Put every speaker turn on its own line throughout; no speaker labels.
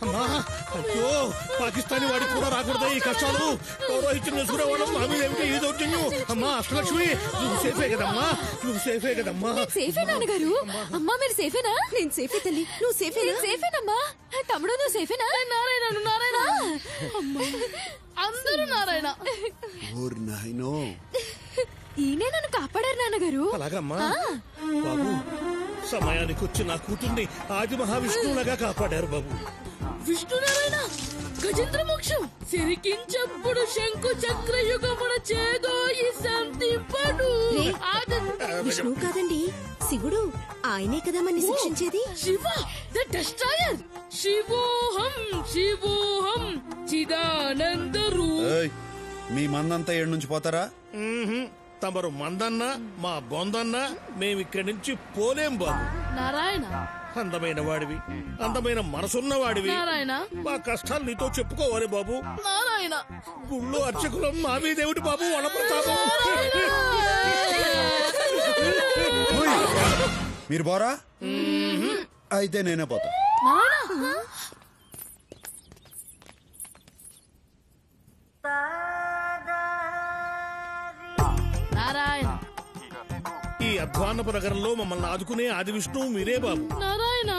అమ్మా అయ్యో పాకిస్తానీ వాడికి కూడా రాకూడదా ఈ కష్టాలు? పౌరోహిత్యం చేసుకునేవాళ్ళం మా మీద ఏమిటి ఈ దౌర్జన్యం? అమ్మా అష్టలక్ష్మి నువ్వు సేఫే కదమ్మా, నువ్వు సేఫే కదమ్మా?
సేఫే నాన్నగారు. అమ్మా మీరు సేఫేనా? నేను సేఫే తల్లి. నువ్వు సేఫేనా? సేఫేనమ్మా. తమ్ముడు నువ్వు సేఫేనా? నారాయణ నారాయణ అందరూ నారాయణ. ఈయనే నన్ను కాపాడారు నాన్నగారు.
అలాగమ్మా బాబు, సమయానికి వచ్చి నా కూతుర్ని ఆది మహావిష్ణువులాగా కాపాడారు బాబు.
విష్ణునారాయణ గజేంద్ర మోక్షం సిరికించప్పుడు శంకు చక్రయుగమున చేదో ఈ శాంతింపడు.
విష్ణువు కాదండి, శివుడు. ఆయనే కదా మనని శిక్షించేది.
Shiva the destroyer. శివోహం శివోహం చిదానంద రూప్.
మీ మందంతా ఏడు నుంచి పోతారా?
తమరు మందన్నా మా బొందన్నా మేమిక్కడి నుంచి పోలేం బాబు.
నారాయణ
అందమైన వాడివి, అందమైన మనసున్న వాడివి.
నారాయణ
మా కష్టాలు నీతో చెప్పుకోవాలి బాబు.
నారాయణ
గుళ్ళో అర్చకులం మా మీదేమిటి బాబు వాళ్ళ ప్రతాపం?
మీరు పోరా? అయితే నేనే పోతా.
నారాయణ
ఈ అధ్వాన్నపు నగరంలో మమ్మల్ని ఆదుకునే ఆది విష్ణువు మీరే బాబు.
నారాయణ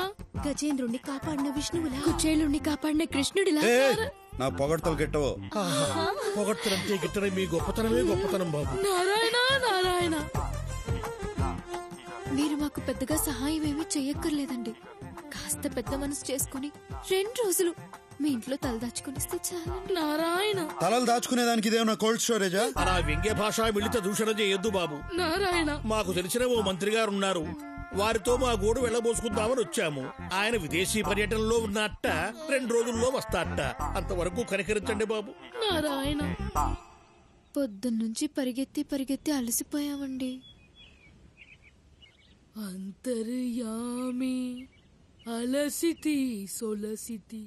గజేంద్రుణ్ణి కాపాడిన విష్ణువులా, కుచేలుణ్ణి కాపాడిన కృష్ణుడిలా.
నా పొగడ్తలు గిట్టవు.
పొగడ్తలంటే గిట్టనే మీ గొప్పతనమే గొప్పతనం బాబు.
నారాయణ నారాయణ
మీరు మాకు పెద్దగా సహాయం ఏమీ చెయ్యక్కర్లేదండి. కాస్త పెద్ద మనసు చేసుకుని 2 రోజులు మీ ఇంట్లో తలదాచుకునిస్తే చాలండి.
నారాయణ
తలలు దాచుకునేదానికి ఇదేమన్నా కోల్డ్ స్టోరేజా?
అలా వ్యంగ్య భాష మిళిత దూషణ చేయొద్దు బాబు.
నారాయణ
మాకు తెలిసిన ఓ మంత్రి గారు ఉన్నారు, వారితో మా గోడు వెళ్ళబోసుకుందామని వచ్చాము. ఆయన విదేశీ పర్యటనలో ఉన్నట్ట 2 రోజుల్లో వస్తాట. అంతవరకు కనికరించండి బాబు.
నారాయణ
పొద్దున్నుంచి పరిగెత్తి అలసిపోయామండి.
అంతర్యామి అలసితి సొలసితి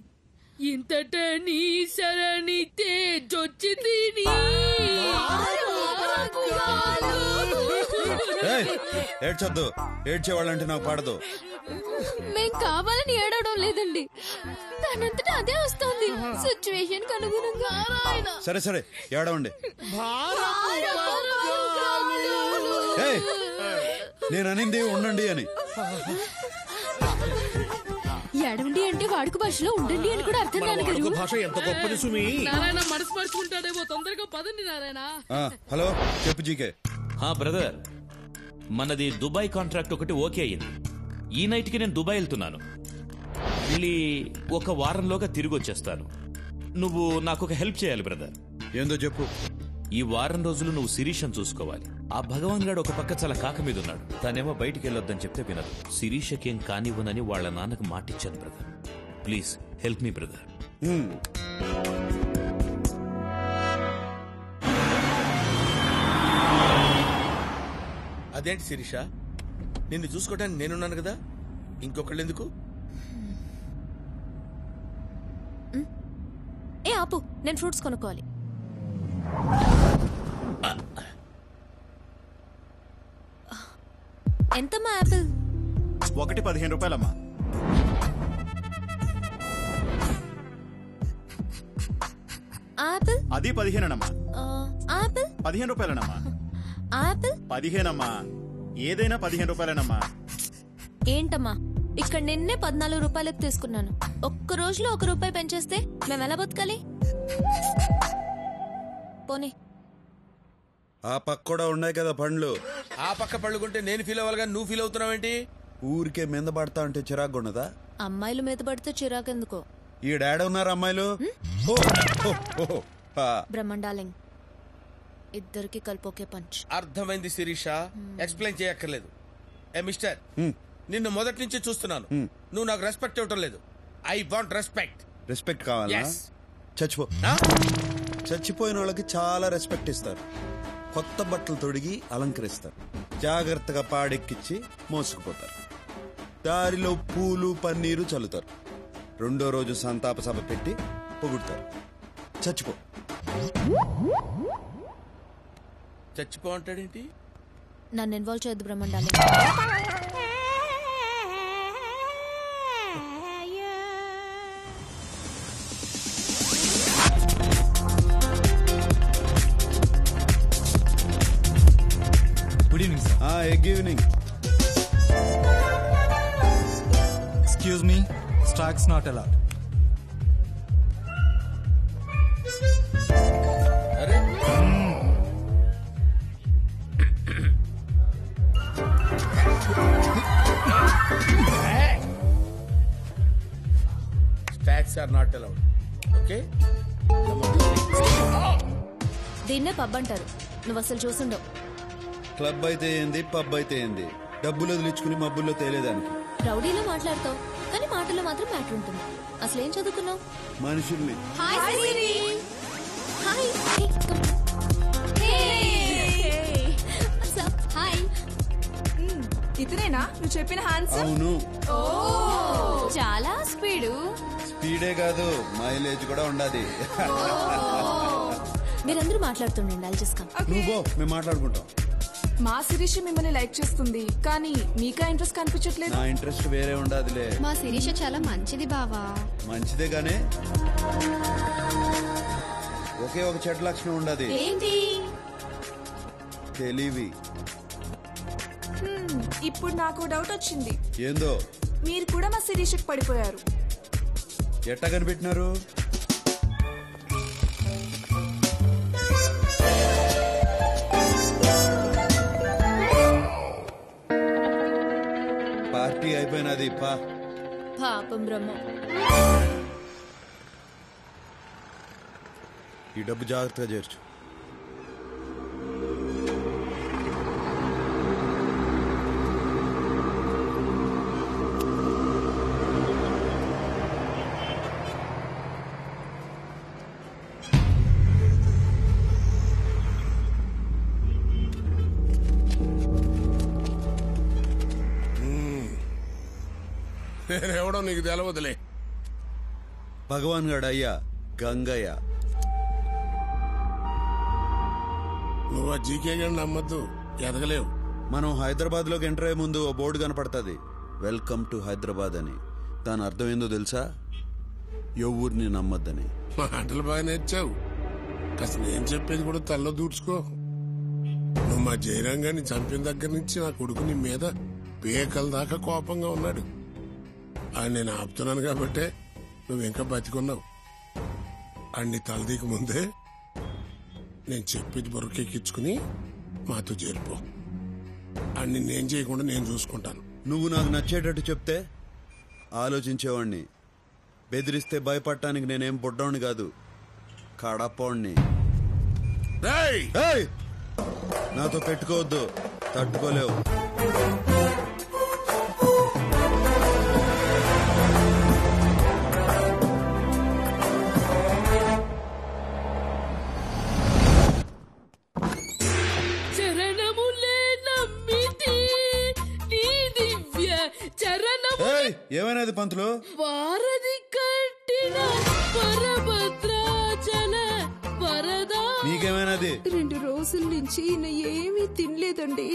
ఇంతట నీ శరణితే జొచ్చితి.
ఏడ్చొద్దు, ఏడ్చేవాళ్ళంటే నాకు పడదు.
మేం కావాలని ఏడవడం లేదండి, దానంతటా అదే వస్తుంది సిచ్యువేషన్ అనుగుణంగా.
సరే సరే ఏడవండి. నేను అనింది ఉండండి అని.
ఏడవండి అంటే వాడుక భాషలో ఉండండి అని కూడా అర్థం.
వాడుక భాష ఎంత గొప్పది సుమి.
నారాయణ మనసు పరుచుకుంటాడేమో, తొందరగా పదండి నారాయణ.
హలో చెప్పు జీకే.
బ్రదర్, మనది దుబాయ్ కాంట్రాక్ట్ ఒకటి ఓకే అయింది. ఈ నైట్ కి నేను దుబాయ్ వెళ్తున్నాను. వెళ్ళి 1 వారంలోగా తిరిగి వచ్చేస్తాను. నువ్వు నాకు ఒక హెల్ప్ చేయాలి బ్రదర్.
ఏందో చెప్పు.
ఈ వారం రోజులు నువ్వు శిరీషను చూసుకోవాలి. ఆ భగవాన్ గాడు ఒక పక్క చాలా కాక మీద ఉన్నాడు. తనేమో బయటికి వెళ్ళొద్దని చెప్తే వినదు. శిరీషకేం కానివ్వనని వాళ్ళ నాన్నకు మాటిచ్చాను brother. Please help me brother.
అదేంటి శిరీష, నిన్ను చూసుకోవడానికి నేనున్నాను కదా, ఇంకొకళ్ళు ఎందుకు?
ఆపు, నేను ఫ్రూట్స్ కొనుక్కోవాలి. ఎంతమ్మా యాపిల్?
1 15 రూపాయలమ్మా.
ఆపిల్
అది 15
ఆపిల్
15 రూపాయలనమ్మా.
ఆపిల్
15 అమ్మా. ఏదైనా 15 రూపాయలనమ్మా.
ఏంటమ్మా, ఇక్కడ నిన్నే 14 రూపాయలకు తీసుకున్నాను. ఒక్క రోజులో 1 రూపాయి పెంచేస్తే మేము ఎలా బతకాలి? పోనీ.
ఆ పక్క కూడా ఉన్నాయి కదా పండ్లు.
ఆ పక్క పళ్ళు కొంటే నేను ఫీల్ అవ్వాలిగా, నువ్వు ఫీల్ అవుతున్నావేంటి?
ఊరికే మీద పడతా అంటే చిరాకు ఉన్నదా?
అమ్మాయిలు మీద పడితే చిరాకెందుకో.
ఈ డాడీ ఉన్నారు అమ్మాయిలు.
బ్రహ్మండాలింగ్, ఇద్దరికి కలిపోకే పంచ్.
అర్థమైంది శిరీష, ఎక్స్ప్లెయిన్ చేయక్కర్లేదు. ఏ మిస్టర్, నిన్ను మొదటి నుంచి చూస్తున్నాను. నువ్వు నాకు రెస్పెక్ట్ ఇవ్వటం లేదు. I want respect.
రెస్పెక్ట్ కావాలా? చచ్చిపో. చచ్చిపోయిన వాళ్ళకి చాలా రెస్పెక్ట్ ఇస్తారు. కొత్త బట్టలు తొడిగి అలంకరిస్తారు. జాగ్రత్తగా పాడెక్కిచ్చి మోసుకుపోతారు. దారిలో పూలు పన్నీరు చల్లుతారు. 2వ రోజు సంతాప సభ పెట్టి పొగుడతారు. చచ్చిపో.
చచ్చిపో అంటాడేంటి?
నన్ను ఇన్వాల్వ్ చేయొద్దు బ్రహ్మండాలింగ్.
Egg evening.
Excuse me, stocks not allowed.
అరే stocks are not allowed. Okay,
దీన్నే పబ్ అంటారు. నువ్వు అసలు చూసుండవు.
క్లబ్ అయితే ఏంది, పబ్ అయితే ఏంది, డబ్బులు వదిలించుకుని మబ్బుల్లో తేలేదానికి.
రౌడీలో మాట్లాడతావు కానీ మాటల్లో మాత్రం మ్యాటర్ ఉంటుంది. అసలు ఏం చదువుకున్నావు?
మనుషుల్ని
ఇతనేనా నువ్వు చెప్పిన హ్యాండ్సమ్?
అవును.
చాలా స్పీడు.
స్పీడే కాదు, మైలేజ్ కూడా ఉండాది.
మీరందరూ మాట్లాడుతుండండి. అది చూసుకో.
నువ్వు మేము మాట్లాడుకుంటాం.
మా శిరీష మిమ్మల్ని లైక్ చేస్తుంది కానీ మీకా ఇంట్రెస్ట్ కనిపించట్లేదు.
నా ఇంట్రెస్ట్ వేరే ఉండాదిలే.
మా శిరీష చాలా మంచిది బావా.
మంచిదే గానే ఒకే ఒక చెడ్డ లక్షణం ఉండదు.
ఏంటి?
తెలివి.
ఇప్పుడు నాకు డౌట్ వచ్చింది.
ఏందో?
మీరు కూడా మా శిరీషకి పడిపోయారు.
ఎట్టా కనిపెట్టినారు? పార్టీ అయిపోయినది.
పాపం బ్రహ్మ.
ఈ డబ్బు జాగ్రత్తగా చేర్చు.
నేనెవడో నీకు తెలవదులే.
భగవాన్ గడ అయ్యా గంగయ్య.
నువ్వు ఆ జీకే గండి నమ్మద్దు, ఎదగలేవు.
మనం హైదరాబాద్ లోకి ఎంటర్ అయ్యే ముందు ఓ బోర్డు కనపడుతుంది, వెల్కమ్ టు హైదరాబాద్ అని. దాని అర్థం ఏందో తెలుసా? ఎవరిని నమ్మద్దని.
మాటలు బాగా నేర్చావు. కాస్త నేను చెప్పేది కూడా తల్లో దూడ్చుకో. నువ్వు మా జయరాంగాన్ని చంపిన దగ్గర నుంచి నా కొడుకు నీ మీద పేకల దాకా కోపంగా ఉన్నాడు. ఆయన నేను ఆపుతున్నాను కాబట్టే నువ్వు ఇంకా బతికున్నావు. అన్ని తలదీకి ముందే నేను చెప్పేది బొరకెక్కించుకుని మాతో చేరిపో. అన్ని నేను చేయకుండా నేను చూసుకుంటాను.
నువ్వు నాకు నచ్చేటట్టు చెప్తే ఆలోచించేవాణ్ణి. బెదిరిస్తే భయపడటానికి నేనేం బుడ్డోని కాదు, కడపోణ్ణి. నాతో పెట్టుకోవద్దు, తట్టుకోలేవు. ఏమైనది పంతులు?
వారధి కట్టిన పరభద్రాచల వరదా.
నీకేమైనది?
2 రోజుల నుంచి ఈయన ఏమీ తినలేదండి.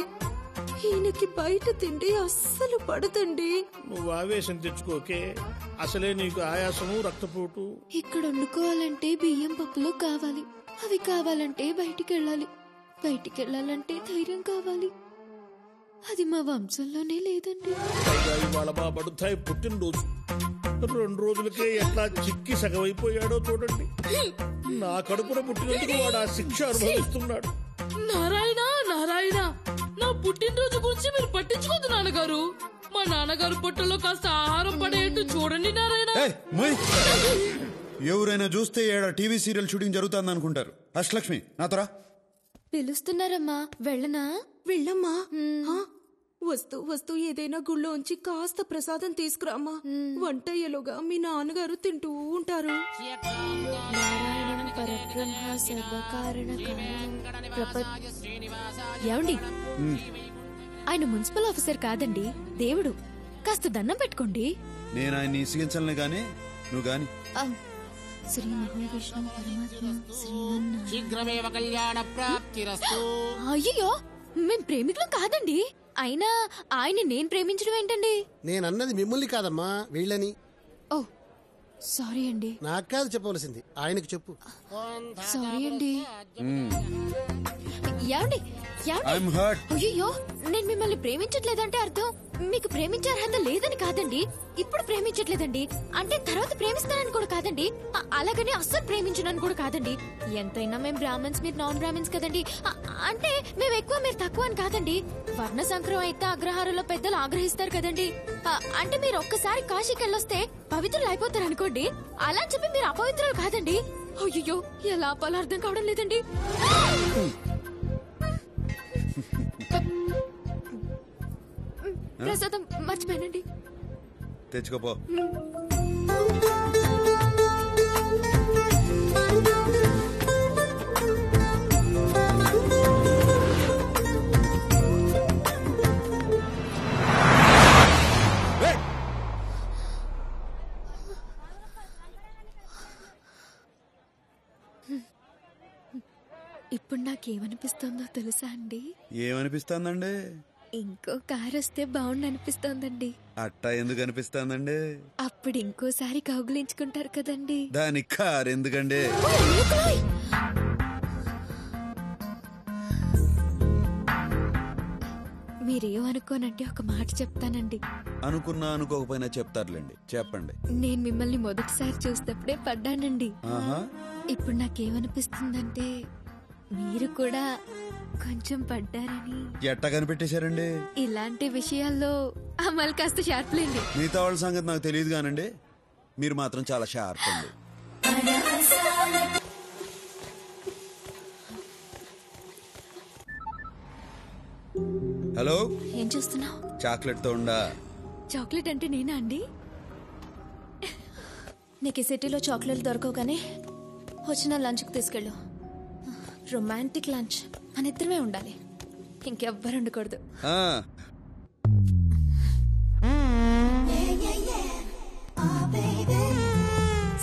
ఈయనకి బయట తిండి అస్సలు పడదండి.
నువ్వు ఆవేశం తెచ్చుకోకే, అసలే నీకు ఆయాసము రక్తపోటు.
ఇక్కడ వండుకోవాలంటే బియ్యం పప్పులు కావాలి. అవి కావాలంటే బయటికెళ్ళాలి. బయటికెళ్ళాలంటే ధైర్యం కావాలి. అది మా వంశంలోనే లేదండి.
పైగా ఇవాళ మా బడుతాయి పుట్టినరోజు. 2 రోజులకే ఎట్లా చిక్కి సగమైపోయాడో చూడండి. నా కడుపున పుట్టినందుకు వాడు ఆ శిక్ష అనుభవిస్తున్నాడు.
నారాయణ నారాయణ, నా పుట్టినరోజు గురించి మీరు పట్టించుకోదు నాన్నగారు. మా నాన్నగారు పొట్టలో కాస్త ఆహారం పడేట్టు చూడండి నారాయణ.
ఎవరైనా చూస్తే ఏడ టీవీ సీరియల్ షూటింగ్ జరుగుతుంది అనుకుంటారు. అష్టలక్ష్మి నాతోరా.
పిలుస్తున్నారమ్మా, వెళ్ళనా?
వెళ్ళమ్మా. వస్తూ ఏదైనా గుళ్ళోంచి కాస్త ప్రసాదం తీసుకురామ్మా. వంటయ్యలోగా మీ నాన్నగారు తింటూ ఉంటారు.
ఏమండి, ఆయన మున్సిపల్ ఆఫీసర్ కాదండి, దేవుడు. కాస్త దండం పెట్టుకోండి.
నేను ఆయన ఇసిగించలే గాని నువ్వు గాని.
శ్రీ మహావిష్ణు పరమాత్మ
శీఘ్రమేవ కళ్యాణ ప్రాప్తిరస్తు.
అయ్యో, మేం ప్రేమికులం కాదండి. అయినా ఆయన నేను ప్రేమించడం ఏంటండి?
నేనన్నది మిమ్మల్ని కాదమ్మా, వీళ్ళని.
ఓ సారీ అండి.
నాకు కాదు చెప్పవలసింది, ఆయనకు చెప్పు.
సారీ అండి. ఏమండి
I'm hurt.
అయ్యో నేను మిమ్మల్ని ప్రేమించట్లేదంటే అర్థం మీకు ప్రేమించే అర్హత లేదని కాదండి. ఇప్పుడు ప్రేమించట్లేదండి అంటే తర్వాత ప్రేమిస్తానని కూడా కాదండి. అలాగని అస్సలు ప్రేమించనని కూడా కాదండి. ఎంతైనా మేము బ్రాహ్మణ్స్, మీరు నాన్ బ్రాహ్మణ్స్ కదండి. అంటే మేము ఎక్కువ మీరు తక్కువ అని కాదండి. వర్ణ సంక్రమం అయితే అగ్రహారంలో పెద్దలు ఆగ్రహిస్తారు కదండి. అంటే మీరు ఒక్కసారి కాశీకి వెళ్ళొస్తే పవిత్రులు అయిపోతారు అనుకోండి. అలా అని చెప్పి మీరు అపవిత్రులు కాదండి. అయ్యో ఎలా ఆపాలో అర్థం కావడం లేదండి. ప్రసాదం మర్చిపోయానండి.
తెచ్చుకోపో.
ఇప్పుడు నాకేమనిపిస్తుందో తెలుసా అండి?
ఏమనిపిస్తుందండి?
ఇంకో కారు వస్తే బాగుండు అనిపిస్తోందండి.
అట్టా ఎందుకు అనిపిస్తుందండి?
అప్పుడు ఇంకోసారి కౌగులించుకుంటారు కదండి.
దానికి కారు ఎందుకండి?
మీరేమనుకోనంటే ఒక మాట చెప్తానండి.
అనుకున్నా అనుకోకపోయినా చెప్తారులేండి. చెప్పండి.
నేను మిమ్మల్ని మొదటిసారి చూసినప్పుడే పడ్డానండి.
ఆహా.
ఇప్పుడు నాకేమనిపిస్తుందంటే మీరు కూడా కొంచెం పడ్డారని.
ఎట్టా కనిపెట్టేశారండి?
ఇలాంటి విషయాల్లో అమలు కాస్త షార్ప్లేండి.
మిగతా వాళ్ళ సంగతి నాకు తెలియదు కానండి, మీరు మాత్రం చాలా షార్ప్ అండి. హలో,
ఏం చూస్తున్నావు?
చాక్లెట్ తో ఉండా?
చాక్లెట్ అంటే నేనా అండి?
నీకు ఈ సిటీలో చాక్లెట్లు దొరకవు కానీ వచ్చిన లంచ్కి తీసుకెళ్ళు. రొమాంటిక్ లంచ్, మన ఇద్దరమే ఉండాలి, ఇంకెవ్వరు ఉండకూడదు.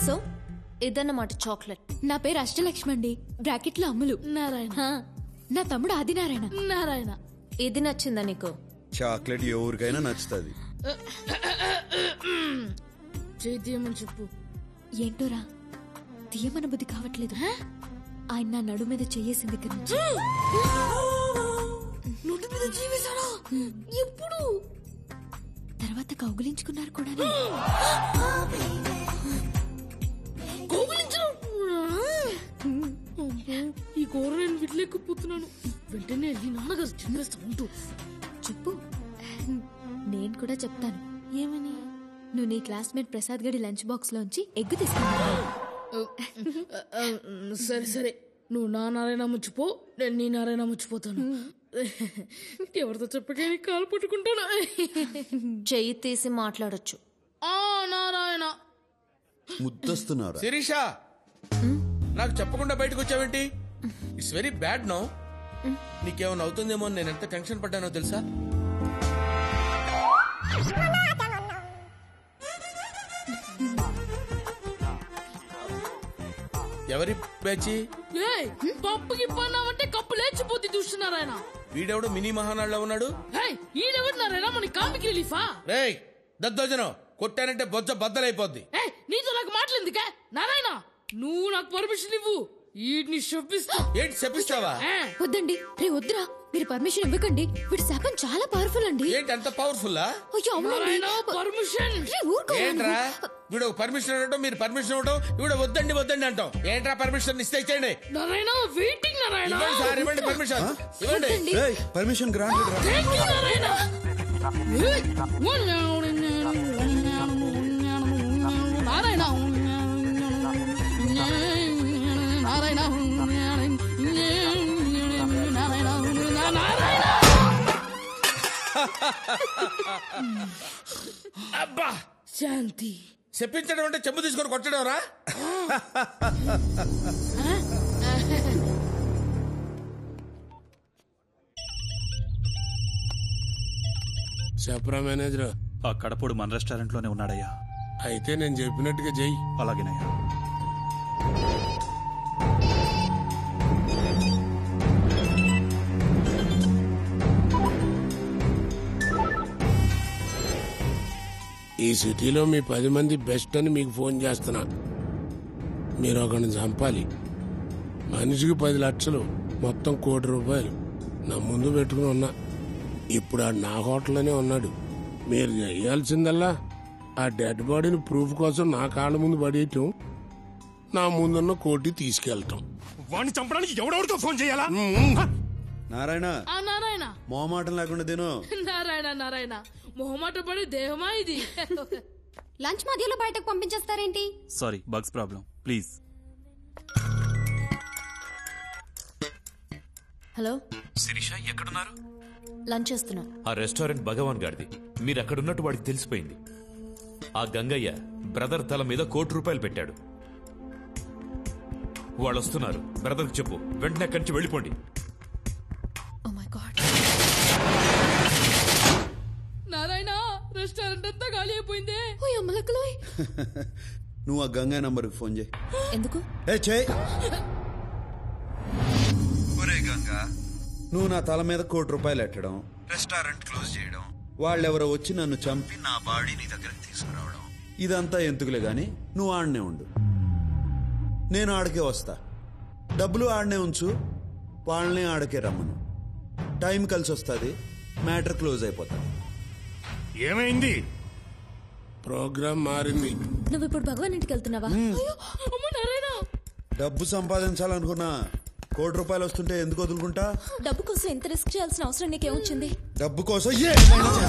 సో ఇదన్నమాట చాక్లెట్.
నా పేరు అష్టలక్ష్మి అండి, బ్రాకెట్ లో అమ్ములు.
నారాయణ.
నా తమ్ముడు ఆదినారాయణ.
నారాయణ.
ఇది నచ్చిందా నీకు?
చాక్లెట్ ఎవరికైనా నచ్చుతుంది.
చేద్దామని చెప్పు.
ఏంటోరా తీయమన బుద్ధి కావట్లేదు. ఆయన నా నడు మీద చెయ్యేసింది దగ్గర నుంచి.
నోటి మీద జీవేశాడా? ఎప్పుడు?
తర్వాత కౌగులించుకున్నారు కూడా.
ఈ కూర నేను విడలేకపోతున్నాను. వెంటనే వెళ్ళి నాన్నగారు చెప్పేస్తా ఉంటూ.
చెప్పు. నేను కూడా చెప్తాను.
ఏమని?
నువ్వు నీ క్లాస్మేట్ ప్రసాద్ గడి లంచ్ బాక్స్ లోంచి ఎగ్గు తీసుకున్నావు.
సరే సరే, నువ్వు నా నారాయణ ముచ్చిపో, నేను నీ నారాయణ ముచ్చిపోతాను. ఎవరితో చెప్పగా కాలు పట్టుకుంటాను.
చెయ్యి తీసి మాట్లాడొచ్చు.
నారాయణ
ముద్దస్తున్నారా?
శిరీష, నాకు చెప్పకుండా బయటకు వచ్చావేంటి? It's very bad no. నీకేమైనా అవుతుందేమో నేను ఎంత టెన్షన్ పడ్డానో తెలుసా? ఎవరి పేచి?
పప్పుకి పన్నామంటే కప్పు లేచిపోతే చూస్తున్నారాయన.
వీడెవడు మినీ మహానాడులో ఉన్నాడు?
ఈడెవడున్నారాయన? మన కామిక్ రిలీఫా?
రేయ్ దద్దోజనం, కొట్టానంటే బొజ్జ బద్దలైపోద్ది.
నీతో నాకు మాట్లాడిందికా నారాయణ? నువ్వు నాకు పర్మిషన్ ఇవ్వు, వీడిని శపిస్తా.
ఏంటి శపిస్తావా?
వద్దండి, రే వద్దురా, మీరు పర్మిషన్ ఇవ్వకండి. వీడి శాపం చాలా పవర్ఫుల్ అండి.
ఏంటి అంత పవర్ఫుల్?
అయ్యో అవునండి.
పర్మిషన్
ఏంట్రా? వీడు పర్మిషన్ ఇవ్వడం, మీరు పర్మిషన్ ఇవ్వడం, వీడు వద్దండి వద్దండి అంటాం. ఏంట్రా పర్మిషన్ ఇస్తే ఇచ్చేయండి.
నారాయణ వెయిటింగ్. నారాయణ
ఇవ్వండి సార్, ఇవ్వండి పర్మిషన్, ఇవ్వండి.
Permission granted.
నారాయణ నారాయణ
అబ్బా
శాంతి.
చెప్పించడం అంటే చెంబు తీసుకొని కొట్టడం రా.
చెప్పరా మేనేజర్?
ఆ కడపడు మన రెస్టారెంట్ లోనే ఉన్నాడయ్యా.
అయితే నేను చెప్పినట్టుగా చెయ్యి.
అలాగేనయ్యా.
ఈ సిటీలో మీ 10 మంది బెస్ట్ అని మీకు ఫోన్ చేస్తున్నా. మీరు ఒకరిని చంపాలి. మనిషికి 10 లక్షలు. మొత్తం ₹1,00,00,000 నా ముందు పెట్టుకుని ఉన్నా. ఇప్పుడు ఆ నా హోటల్లోనే ఉన్నాడు. మీరు చేయాల్సిందల్లా ఆ డెడ్ బాడీని ప్రూఫ్ కోసం నా కాళ్ళ ముందు పడేయటం, నా ముందున్న కోటి తీసుకెళ్తాం.
వాడిని చంపడానికి ఎవడెవరితో ఫోన్ చేయాలా?
నారాయణ
ఆ నారాయణ
మొహమాటం లేకుండా తిను.
నారాయణ నారాయణ మొహమాట పడి దేహమా ఇది?
లంచ్ మధ్యలో బయటకు పంపించేస్తారేంటి?
Sorry, bugs problem. Please.
Hello,
Sirisha ఎక్కడున్నారు?
లంచ్ చేస్తున్నా.
ఆ రెస్టారెంట్ భగవాన్ గారిది. మీరు అక్కడున్నట్టు వాడికి తెలిసిపోయింది. ఆ గంగయ్య బ్రదర్ తల మీద ₹1,00,00,000 పెట్టాడు. వాళ్ళు వస్తున్నారు. బ్రదర్కి చెప్పు, వెంటనే అక్కడి నుంచి వెళ్ళిపోండి.
Oh my god.
Narayana restaurant అంతా ఖాళీ అయిపోయిందే.
నువ్వు ఆ గంగా నంబర్కి ఫోన్ చేయి.
ఎందుకు?
ఒరే గంగా, నువ్వు నా తల మీద ₹1,00,00,000 ఎట్టడం, రెస్టారెంట్ క్లోజ్ చేయడం, వాళ్ళెవరో వచ్చి నన్ను చంపి నా బాడీ నీ దగ్గరికి తీసుకురావడం, ఇదంతా ఎందుకులే గాని నువ్వు ఆడనే ఉండు. నేను ఆడకే వస్తా. డబ్బులు ఆడనే ఉంచు, వాళ్ళని ఆడకే రమ్మను. టైం కలిసి వస్తుంది, మ్యాటర్ క్లోజ్ అయిపోతుంది.
ఏమైంది?
ప్రోగ్రామ్ మారింది.
నువ్వు ఇప్పుడు భగవాన్ ఇంటికి వెళ్తున్నావా?
డబ్బు సంపాదించాలనుకున్నా ₹1,00,00,000 వస్తుంటే ఎందుకు వదులుకుంటా?
డబ్బు కోసం ఎంత రిస్క్ చేయాల్సిన అవసరం నీకేమొచ్చింది?
డబ్బు కోసం ఏమైనా చేస్తా.